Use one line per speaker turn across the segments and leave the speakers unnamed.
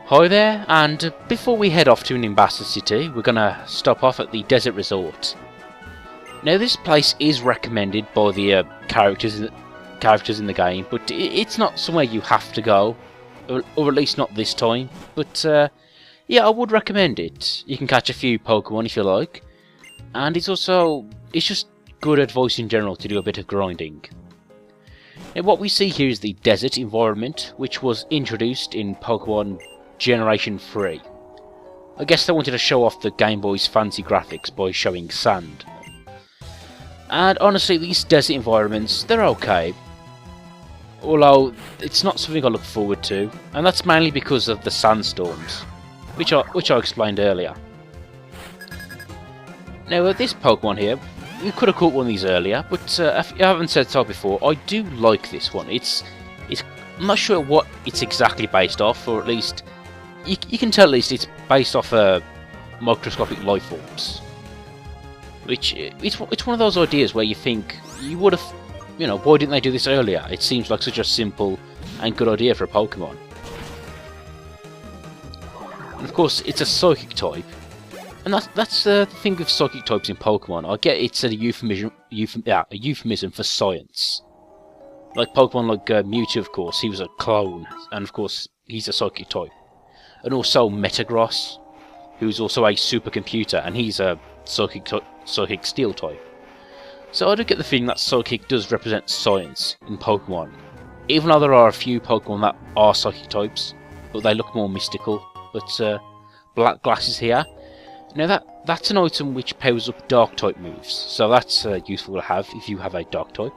Hi there, and before we head off to Nimbasa City, we're gonna stop off at the Desert Resort. Now, this place is recommended by the characters in the game, but it's not somewhere you have to go, or at least not this time. But yeah, I would recommend it. You can catch a few Pokemon if you like, and it's just good advice in general to do a bit of grinding. Now, what we see here is the desert environment, which was introduced in Pokemon Generation 3. I guess they wanted to show off the Game Boy's fancy graphics by showing sand. And honestly, these desert environments, they're okay. Although, it's not something I look forward to, and that's mainly because of the sandstorms, which I explained earlier. Now, this Pokemon here, we could have caught one of these earlier, but if you haven't said so before, I do like this one. I'm not sure what it's exactly based off, or at least you can tell at least it's based off microscopic life forms. Which it's one of those ideas where you think you would have, why didn't they do this earlier? It seems like such a simple and good idea for a Pokemon. And of course, it's a psychic type. And that's the thing with psychic types in Pokemon. I get it's a euphemism for science. Like Pokemon like Mewtwo, of course, he was a clone, and of course he's a psychic type. And also Metagross, who's also a supercomputer, and he's a psychic steel type. So I do get the feeling that psychic does represent science in Pokemon. Even though there are a few Pokemon that are psychic types, but they look more mystical. But black glasses here. Now that's an item which powers up dark type moves, so that's useful to have if you have a dark type.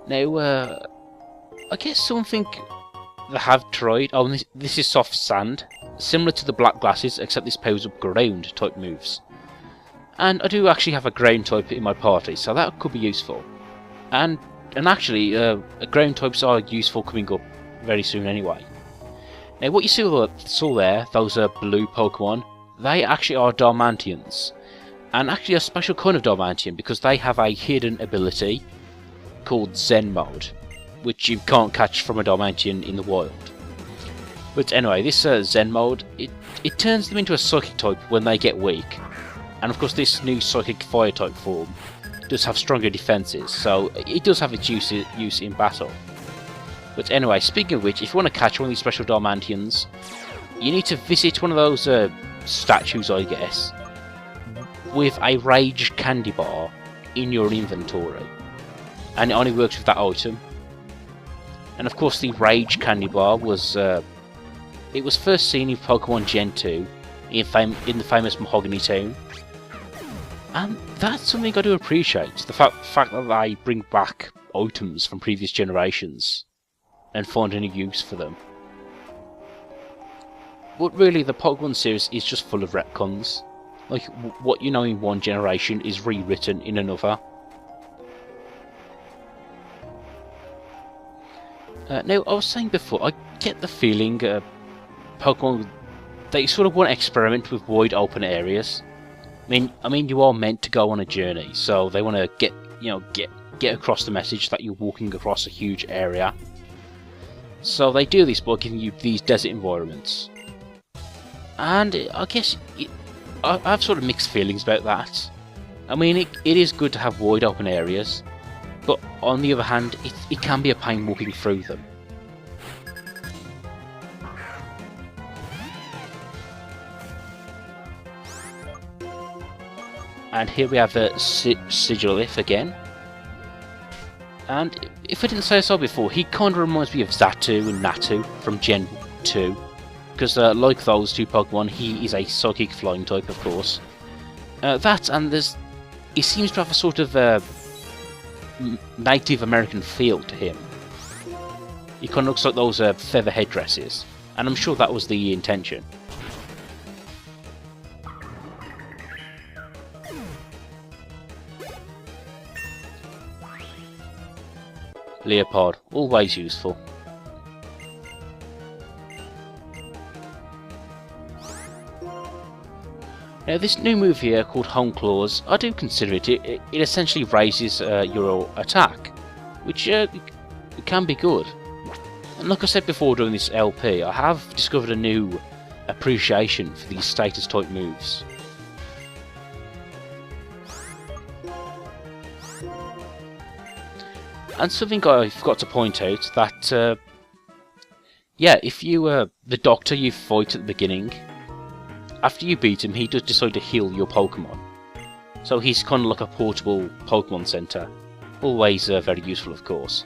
Now, I guess something they have tried. Oh, this is soft sand, similar to the black glasses, except this powers up ground type moves. And I do actually have a ground type in my party, so that could be useful. And actually, ground types are useful coming up very soon anyway. Now, what you saw there, those blue Pokemon, they actually are Darmantians. And actually a special kind of Darmantian, because they have a hidden ability called Zen Mode, which you can't catch from a Darmantian in the wild. But anyway, this Zen Mode, it turns them into a Psychic type when they get weak. And of course this new Psychic Fire type form does have stronger defences, so it does have its use in battle. But anyway, speaking of which, if you want to catch one of these special Darmantians, you need to visit one of those statues, I guess, with a Rage Candy Bar in your inventory. And it only works with that item. And of course the Rage Candy Bar was it was first seen in Pokemon Gen 2 in the famous Mahogany Town. And that's something I do appreciate, the fact that they bring back items from previous generations and find any use for them. But really, the Pokemon series is just full of retcons. Like, what you know in one generation is rewritten in another. Now, I was saying before, I get the feeling Pokemon, they sort of want to experiment with wide open areas. I mean, you are meant to go on a journey, so they want to get across the message that you're walking across a huge area. So they do this by giving you these desert environments. And I guess I have sort of mixed feelings about that. I mean, it is good to have wide open areas, but on the other hand, it can be a pain walking through them. And here we have a Sigilif again. And if I didn't say so before, he kind of reminds me of Xatu and Natu from Gen 2. Because like those two Pokemon, he is a Psychic Flying type, of course. That, and he seems to have a sort of Native American feel to him. He kind of looks like those feather headdresses. And I'm sure that was the intention. Leopard, always useful. Now this new move here called Home Claws, I do consider it essentially raises your attack, which can be good. And like I said before during this LP, I have discovered a new appreciation for these status type moves. And something I forgot to point out, that yeah, if you the doctor you fight at the beginning, after you beat him, he does decide to heal your Pokemon. So he's kind of like a portable Pokemon Center. Always very useful, of course.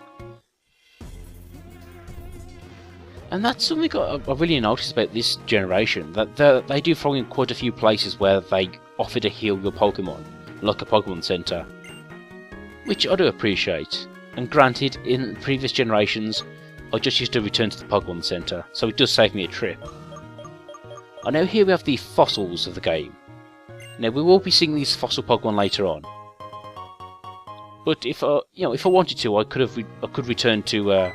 And that's something I really noticed about this generation, that they do throw in quite a few places where they offer to heal your Pokemon, like a Pokemon Center, which I do appreciate. And granted, in previous generations, I just used to return to the Pokemon Center, so it does save me a trip. And now here we have the fossils of the game. Now we will be seeing these fossil Pokemon later on, but if if I wanted to, I could return to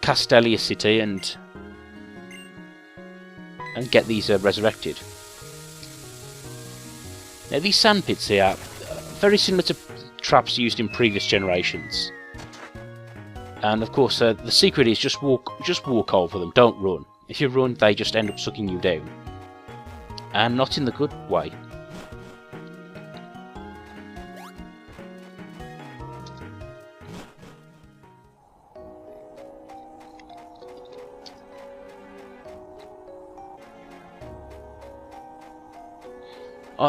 Castelia City and get these resurrected. Now these sand pits here are very similar to traps used in previous generations, and of course the secret is just walk over them. Don't run. If you run, they just end up sucking you down, and not in the good way.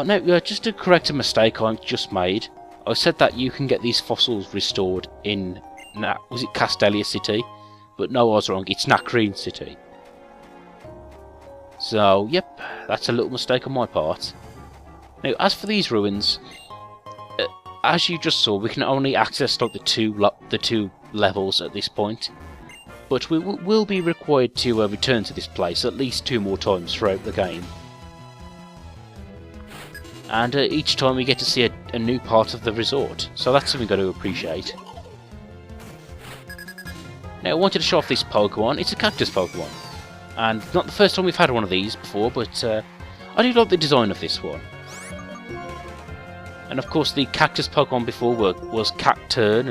No, just to correct a mistake I just made. I said that you can get these fossils restored in, was it Castelia City? But no, I was wrong, it's Nacrene City. So, yep, that's a little mistake on my part. Now, as for these ruins, as you just saw, we can only access like the two levels at this point. But we will be required to return to this place at least 2 more times throughout the game. And each time we get to see a new part of the resort, so that's something I've got to appreciate. Now I wanted to show off this Pokemon. It's a cactus Pokemon, and not the first time we've had one of these before, but I do like the design of this one. And of course the cactus Pokemon before was Cacturne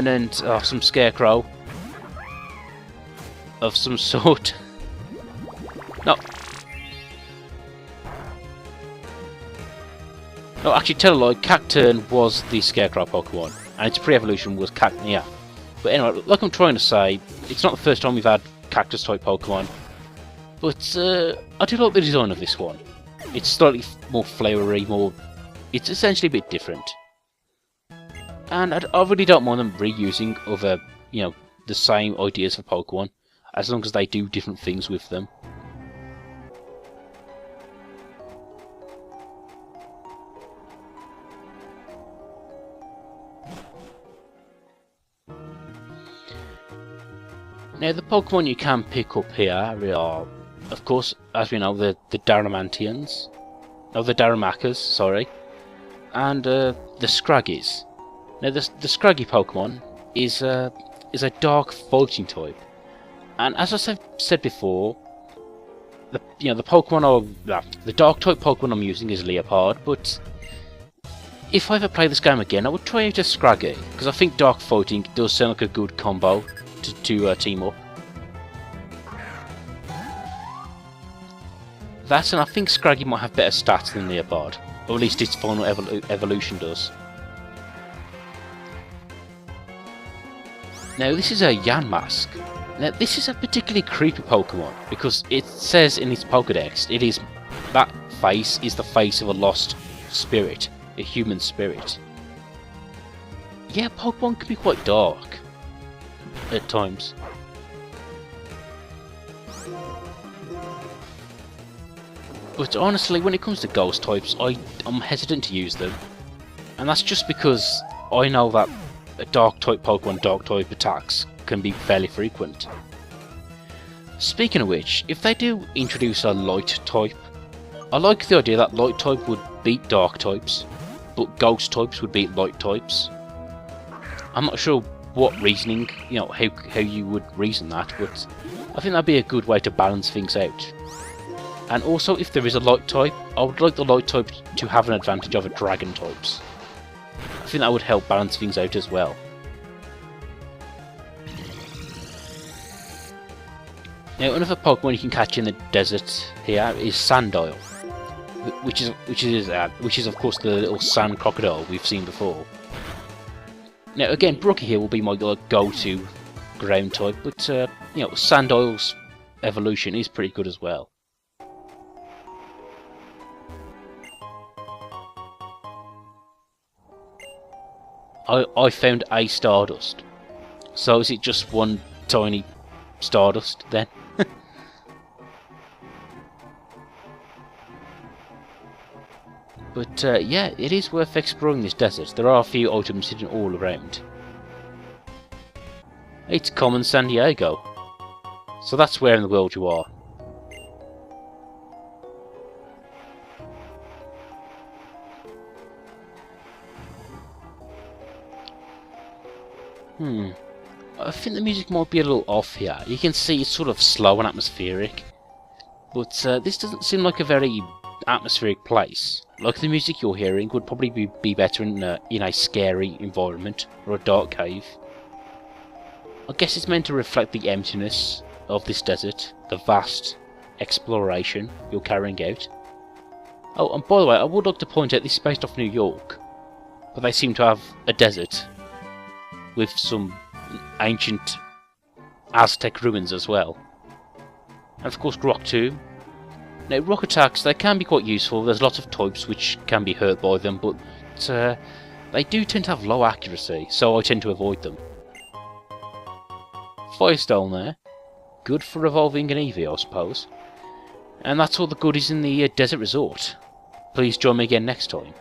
and some Scarecrow of some sort. No, actually, tell a lie, Cacturne was the Scarecrow Pokemon, and its pre-evolution was Cacnea. But anyway, like I'm trying to say, it's not the first time we've had Cactus-type Pokemon, but I do like the design of this one. It's slightly more flowery, it's essentially a bit different. And I really don't mind them reusing other, the same ideas for Pokemon, as long as they do different things with them. Now, the Pokemon you can pick up here are, of course, as we know, the Darumacas, sorry, and the Scraggies. Now, the Scraggy Pokemon is a dark fighting type, and as I said before, the dark type Pokemon I'm using is Leopard, but if I ever play this game again, I would try out a Scraggy, because I think dark fighting does sound like a good combo to team up. That, and I think Scraggy might have better stats than Leopard, or at least its final evolution does. Now this is a Yanmask. Now this is a particularly creepy Pokemon, because it says in its Pokedex that face is the face of a lost spirit, a human spirit. Yeah, Pokemon can be quite dark at times. But honestly, when it comes to ghost types, I'm hesitant to use them. And that's just because I know that a dark type Pokemon dark type attacks can be fairly frequent. Speaking of which, if they do introduce a light type, I like the idea that light type would beat dark types, but ghost types would beat light types. I'm not sure what reasoning, how you would reason that, but I think that'd be a good way to balance things out. And also, if there is a light type, I would like the light type to have an advantage over dragon types. think that would help balance things out as well. Now, another Pokemon you can catch in the desert here is Sandile, which is of course the little sand crocodile we've seen before. Now, again, Brookie here will be my go-to ground type, but you know, Sandile's evolution is pretty good as well. I found a Stardust. So is it just one tiny Stardust then? But yeah, it is worth exploring this desert. There are a few items hidden all around. It's common San Diego. So that's where in the world you are. I think the music might be a little off here. You can see it's sort of slow and atmospheric. But this doesn't seem like a very atmospheric place. Like the music you're hearing would probably be better in a scary environment or a dark cave. I guess it's meant to reflect the emptiness of this desert, the vast exploration you're carrying out. Oh, and by the way, I would like to point out this is based off New York, but they seem to have a desert with some ancient Aztec ruins as well. And of course Rock Tomb. Now, rock attacks, they can be quite useful. There's lots of types which can be hurt by them, but they do tend to have low accuracy, so I tend to avoid them. Firestone there. Good for evolving an Eevee, I suppose. And that's all the goodies in the desert resort. Please join me again next time.